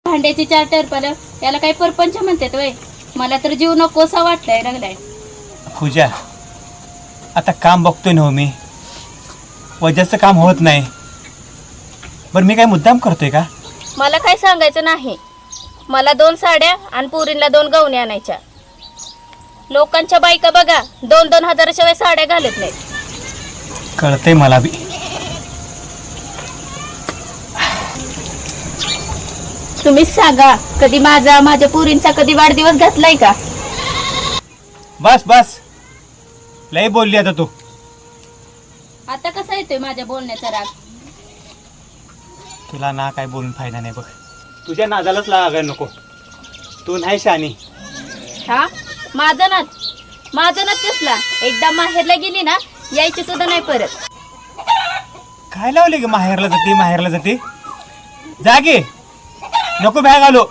भांड्याची 4 टरपालं याला काही परपंच म्हणतात वय. मला तर जीव नकोसा वाटलाय लागलाय. पूजा आता काम बघतोय ना हो मी, वजाचं काम होत नाही. बरं मी काय मुद्दाम करतोय का? मला काय सांगायचं नाही. मला 2 साड्या आणि पुरीला 2 गवणी आणायच्या. लोकांच्या बायका बघा 2-2 हजाराशिवाय साड्या घालत नाहीत. कळतंय मला बी. तुम्हीच सांगा कधी माझ्या पुरींचा कधी वाढदिवस घातलाय का? बस बस लय बोलली आता तू. आता कसा येतोय माझ्या बोलण्याचा राग? तुला ना काय बोलून फायदा नाही बघ. तुझ्या नादालाच लागायला नको. तू नाही शानी. हा माझा नात कसला? एकदा माहेरला गेली ना यायची सुद्धा नाही परत. काय लावले ग माहेरला जाते जा गे. नको बॅग आलो.